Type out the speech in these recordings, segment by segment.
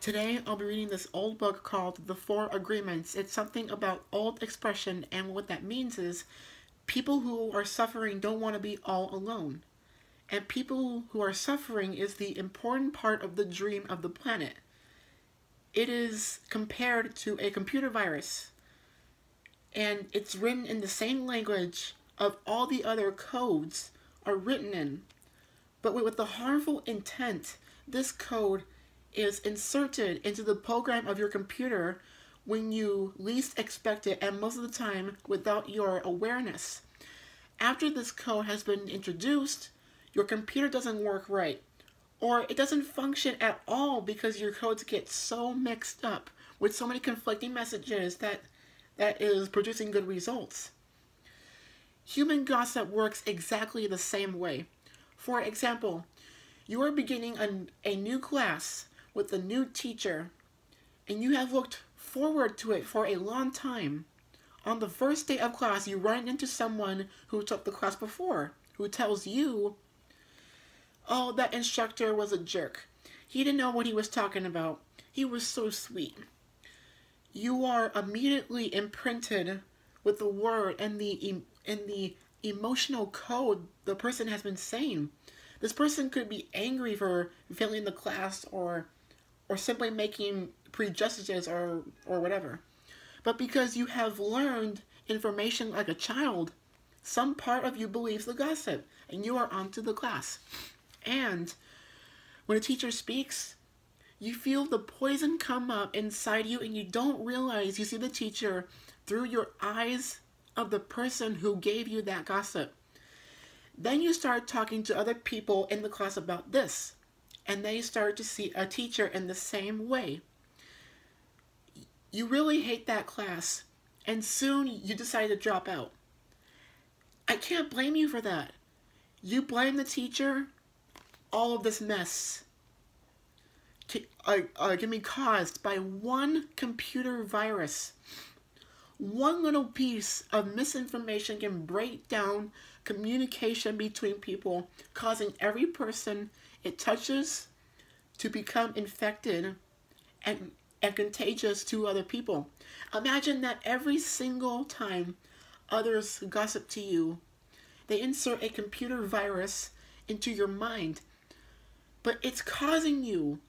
Today I'll be reading this old book called The Four Agreements. It's something about old expression, and what that means is people who are suffering don't want to be all alone. And people who are suffering is the important part of the dream of the planet. It is compared to a computer virus, and it's written in the same language of all the other codes are written in. But with the harmful intent, this code is inserted into the program of your computer when you least expect it, and most of the time without your awareness. After this code has been introduced, your computer doesn't work right, or it doesn't function at all because your codes get so mixed up with so many conflicting messages that is producing good results. Human gossip works exactly the same way. For example, you are beginning a new class with a new teacher, and you have looked forward to it for a long time. On the first day of class, you run into someone who took the class before, who tells you, "Oh, that instructor was a jerk. He didn't know what he was talking about. He was so sweet." You are immediately imprinted with the word and the emotional code the person has been saying. This person could be angry for failing the class, or simply making prejudices, or whatever. But because you have learned information like a child, some part of you believes the gossip, and you are onto the class. And when a teacher speaks, you feel the poison come up inside you, and you don't realize you see the teacher through your eyes of the person who gave you that gossip. Then you start talking to other people in the class about this, and they start to see a teacher in the same way. You really hate that class, and soon you decide to drop out. I can't blame you for that. You blame the teacher. All of this mess can be caused by one computer virus. One little piece of misinformation can break down communication between people, causing every person it touches to become infected and contagious to other people. Imagine that every single time others gossip to you, they insert a computer virus into your mind, but it's causing you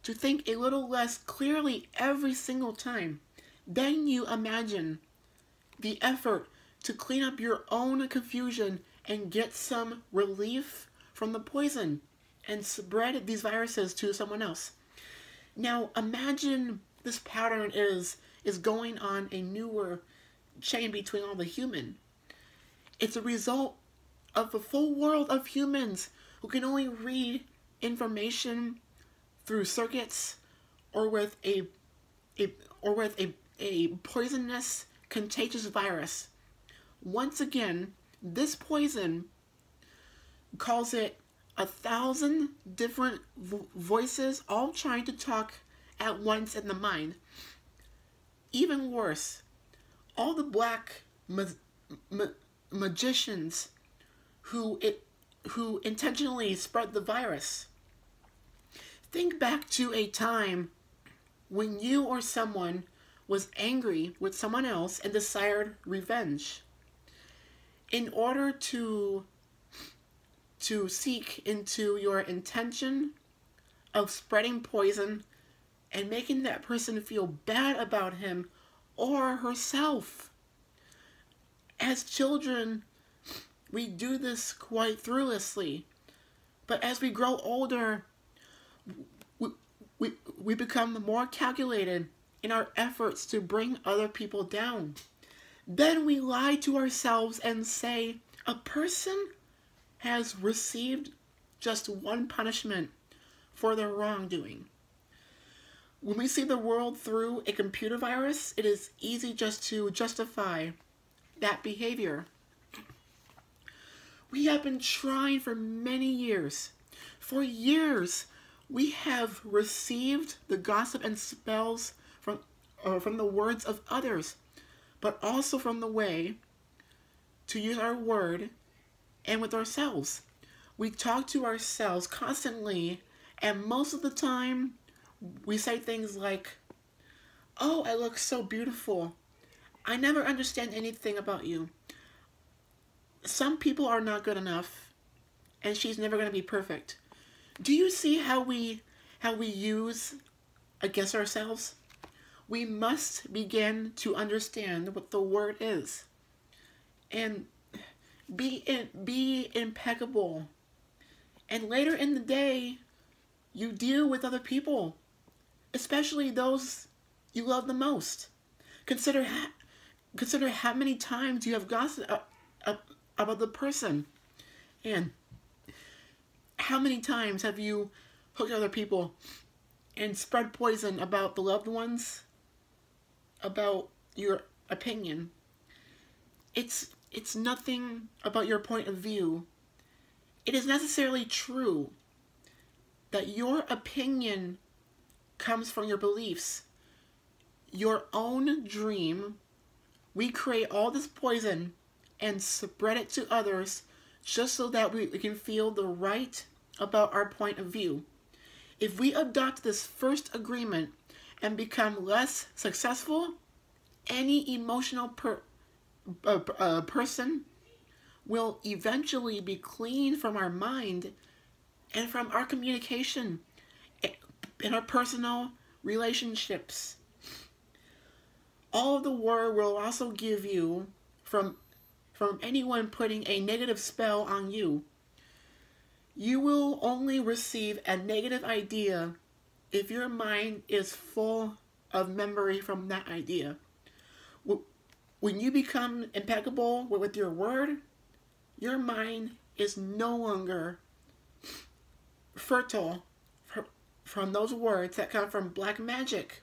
to think a little less clearly every single time. Then you imagine the effort to clean up your own confusion and get some relief from the poison and spread these viruses to someone else. Now imagine this pattern is going on a newer chain between all the human. It's a result of a full world of humans who can only read information through circuits, or with a poisonous, contagious virus. Once again, this poison calls it 1,000 different voices all trying to talk at once in the mind. Even worse, all the black magicians who intentionally spread the virus. Think back to a time when you or someone was angry with someone else and desired revenge. In order to seek into your intention of spreading poison and making that person feel bad about him or herself. As children, we do this quite thoughtlessly, but as we grow older, we become more calculated in our efforts to bring other people down. Then we lie to ourselves and say, a person has received just one punishment for their wrongdoing. When we see the world through a computer virus, it is easy just to justify that behavior. We have been trying for many years. For years, we have received the gossip and spells from the words of others, but also from the way to use our word and with ourselves. We talk to ourselves constantly, and most of the time, We say things like, "Oh, I look so beautiful. I never understand anything about you. Some people are not good enough, and she's never going to be perfect." Do you see how we use against ourselves? We must begin to understand what the word is and be impeccable. And later in the day, you deal with other people, especially those you love the most. Consider consider how many times you have gossiped about the person, and how many times have you hooked other people and spread poison about the loved ones, about your opinion. It's nothing about your point of view. It is necessarily true that your opinion comes from your beliefs, your own dream. We create all this poison and spread it to others just so that we can feel the right about our point of view. If we adopt this first agreement and become less successful, any emotional person will eventually be cleaned from our mind and from our communication in our personal relationships. All the word will also give you from anyone putting a negative spell on you. You will only receive a negative idea if your mind is full of memory from that idea. When you become impeccable with your word, your mind is no longer fertile from those words that come from black magic.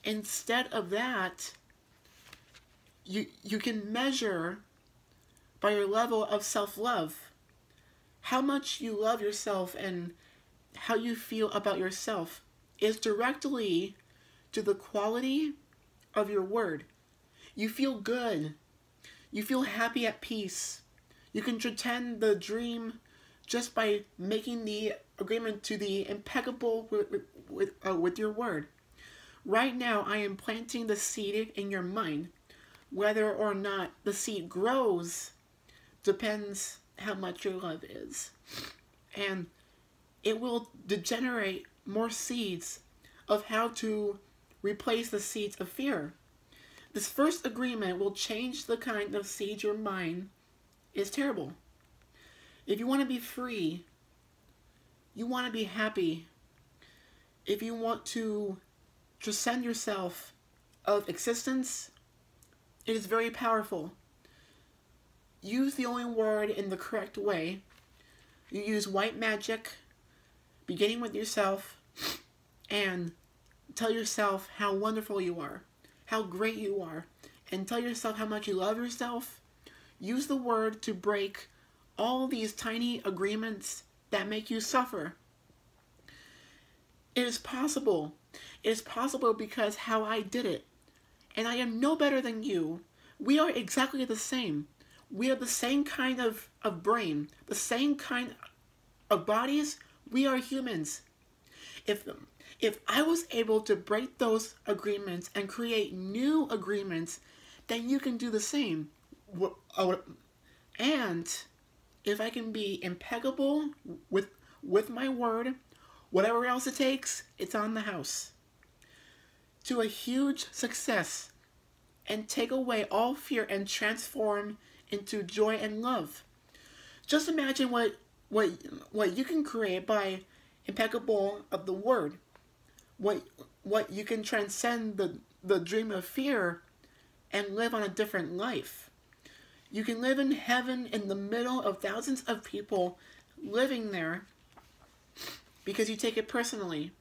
Instead of that, you can measure by your level of self-love how much you love yourself, and how you feel about yourself is directly to the quality of your word. You feel good. You feel happy, at peace. You can pretend the dream just by making the agreement to the impeccable with your word. Right now, I am planting the seed in your mind. Whether or not the seed grows depends how much your love is. And it will degenerate more seeds of how to replace the seeds of fear. This first agreement will change the kind of seed your mind is terrible. If you want to be free, you want to be happy, if you want to transcend yourself of existence, it is very powerful. Use the only word in the correct way. You use white magic, beginning with yourself, and tell yourself how wonderful you are, how great you are, and tell yourself how much you love yourself. Use the word to break all these tiny agreements that make you suffer. It is possible. It is possible because how I did it. And I am no better than you. We are exactly the same. We have the same kind of brain, the same kind of bodies. We are humans. If I was able to break those agreements and create new agreements, then you can do the same. And if I can be impeccable with my word, whatever else it takes, it's on the house. To a huge success, and take away all fear and transform into joy and love. Just imagine what you can create by impeccable of the word. What you can transcend the dream of fear and live on a different life. You can live in heaven in the middle of thousands of people living there because you take it personally.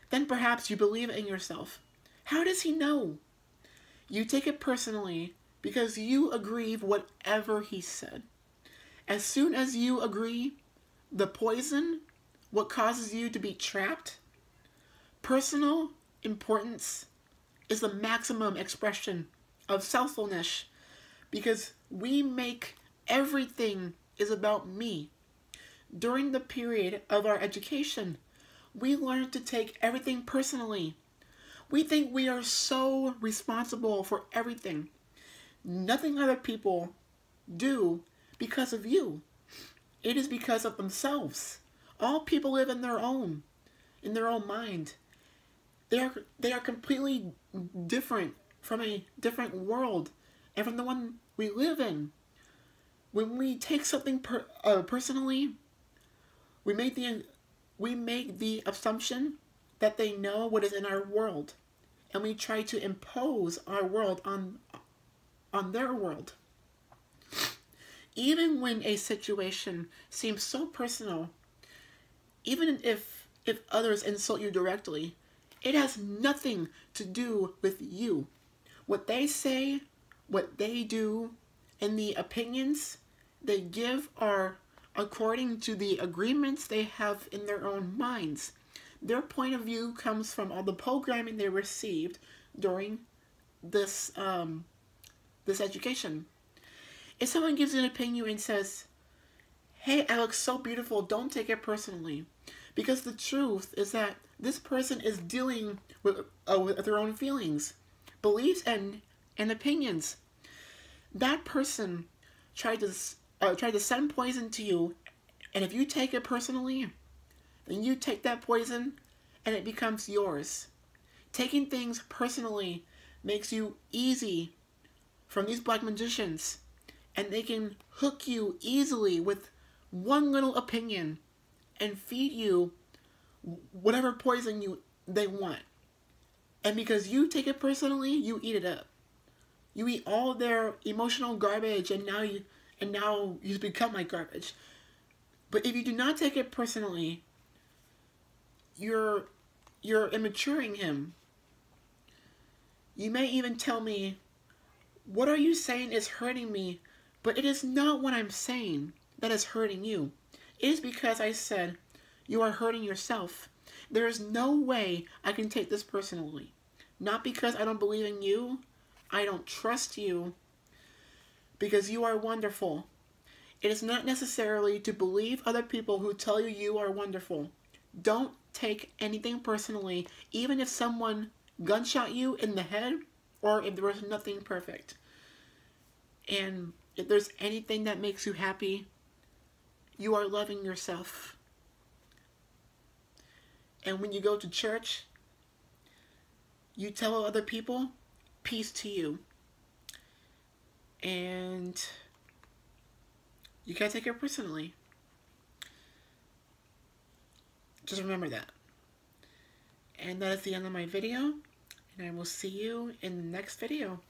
Then perhaps you believe in yourself. How does he know? You take it personally because you agree with whatever he said. As soon as you agree, the poison, what causes you to be trapped, personal importance is the maximum expression of selfishness, because we make everything is about me. During the period of our education, We learn to take everything personally. We think we are so responsible for everything. Nothing other people do because of you. It is because of themselves. All people live in their own mind. They are completely different from a different world and from the one we live in. When we take something personally, we make the assumption that they know what is in our world, and we try to impose our world on their world. Even when a situation seems so personal, even if others insult you directly, it has nothing to do with you. What they say, what they do, and the opinions they give are according to the agreements they have in their own minds. Their point of view comes from all the programming they received during this this education. If someone gives you an opinion and says, "Hey, Alex, so beautiful," don't take it personally, because the truth is that this person is dealing with their own feelings, beliefs, and opinions. That person tried to send poison to you, and if you take it personally, then you take that poison, and it becomes yours. Taking things personally makes you easy from these black magicians, and they can hook you easily with one little opinion and feed you whatever poison they want. And because you take it personally, you eat it up. You eat all their emotional garbage, and now you become like garbage. But if you do not take it personally, you're immaturing him. You may even tell me, "What are you saying is hurting me?" But it is not what I'm saying that is hurting you. It is because I said you are hurting yourself. There is no way I can take this personally. Not because I don't believe in you. I don't trust you. Because you are wonderful. It is not necessarily to believe other people who tell you you are wonderful. Don't take anything personally, even if someone gunshot you in the head or if there was nothing perfect. And if there's anything that makes you happy, you are loving yourself. And when you go to church, you tell other people, "Peace to you." And you can't take it personally. Just remember that. And that is the end of my video. And I will see you in the next video.